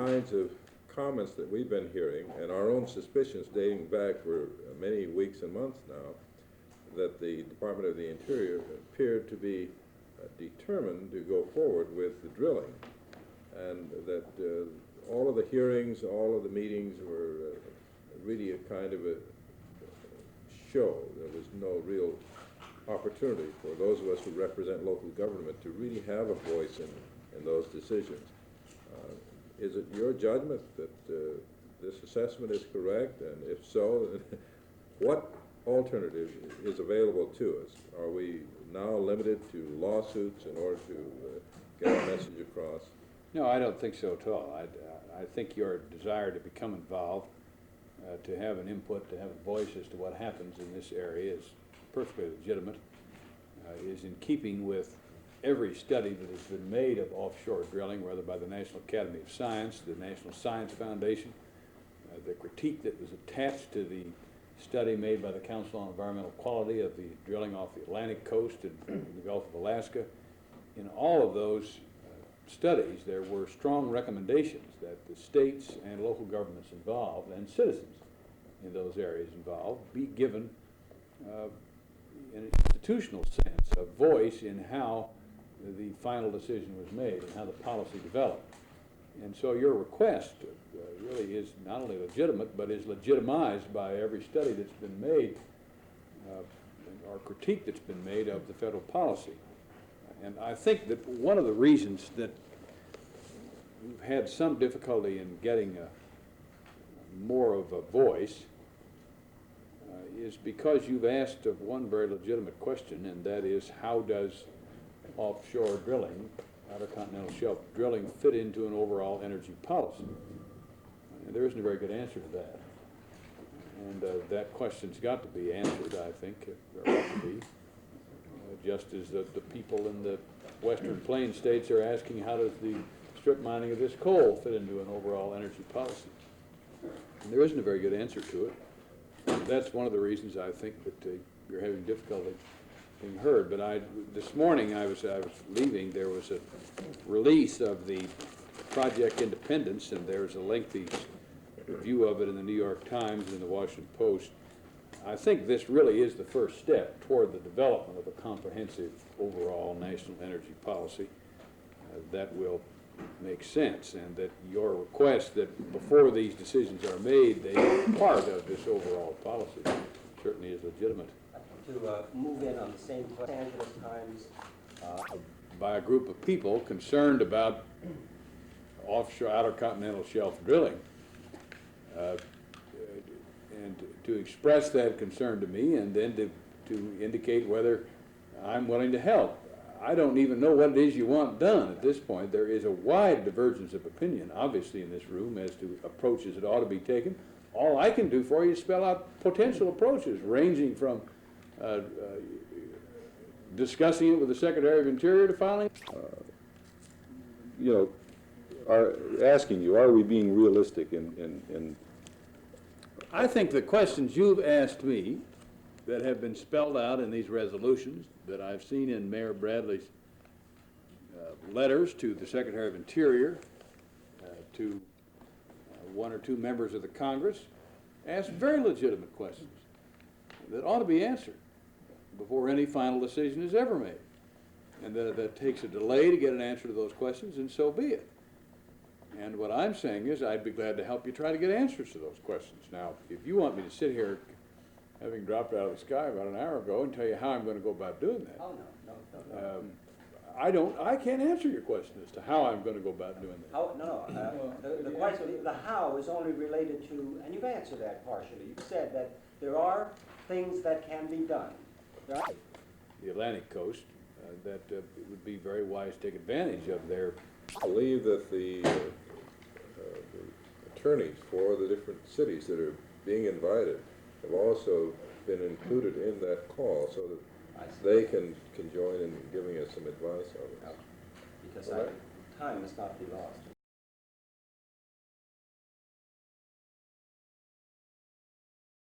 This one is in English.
kinds of comments that we've been hearing and our own suspicions dating back for many weeks and months now that the Department of the Interior appeared to be determined to go forward with the drilling, and that all of the hearings, all of the meetings were really a kind of a show. There was no real opportunity for those of us who represent local government to really have a voice in those decisions. Is it your judgment that this assessment is correct, and if so, what alternative is available to us? Are we now limited to lawsuits in order to get a message across? No, I don't think so at all. I think your desire to become involved, to have an input, to have a voice as to what happens in this area is perfectly legitimate, is in keeping with every study that has been made of offshore drilling, whether by the National Academy of Science, the National Science Foundation, the critique that was attached to the study made by the Council on Environmental Quality of the drilling off the Atlantic coast and the Gulf of Alaska. In all of those studies, there were strong recommendations that the states and local governments involved and citizens in those areas involved be given, in an institutional sense, a voice in how the final decision was made and how the policy developed. And so your request really is not only legitimate, but is legitimized by every study that's been made, or critique that's been made of the federal policy. And I think that one of the reasons that we've had some difficulty in getting more of a voice is because you've asked of one very legitimate question, and that is, how does offshore drilling, outer continental shelf drilling, fit into an overall energy policy? And there isn't a very good answer to that. And that question's got to be answered, I think, there ought to be. Just as the people in the Western Plains states are asking, how does the strip mining of this coal fit into an overall energy policy? And there isn't a very good answer to it. And that's one of the reasons I think that you're having difficulty being heard. But this morning I was leaving, there was a release of the Project Independence, and there's a lengthy review of it in the New York Times and in the Washington Post. I think this really is the first step toward the development of a comprehensive overall national energy policy that will make sense, and that your request that before these decisions are made, they be part of this overall policy certainly is legitimate. To move in on the same Los Angeles Times. By a group of people concerned about offshore outer continental shelf drilling, and to express that concern to me, and then to indicate whether I'm willing to help. I don't even know what it is you want done at this point. There is a wide divergence of opinion, obviously, in this room as to approaches that ought to be taken. All I can do for you is spell out potential approaches, ranging from discussing it with the Secretary of Interior to finally... are asking you, are we being realistic in I think the questions you've asked me that have been spelled out in these resolutions, that I've seen in Mayor Bradley's letters to the Secretary of Interior, to one or two members of the Congress, ask very legitimate questions that ought to be answered before any final decision is ever made. And that if that takes a delay to get an answer to those questions, and so be it. And what I'm saying is I'd be glad to help you try to get answers to those questions. Now, if you want me to sit here, having dropped out of the sky about an hour ago, and tell you how I'm going to go about doing that. Oh, no. I can't answer your question as to how I'm going to go about doing that. The question, the how is only related to, and you've answered that partially. You've said that there are things that can be done, right? The Atlantic coast, that it would be very wise to take advantage of their... I believe that the attorneys for the different cities that are being invited have also been included in that call, so that they can join in giving us some advice on this. Because time must not be lost.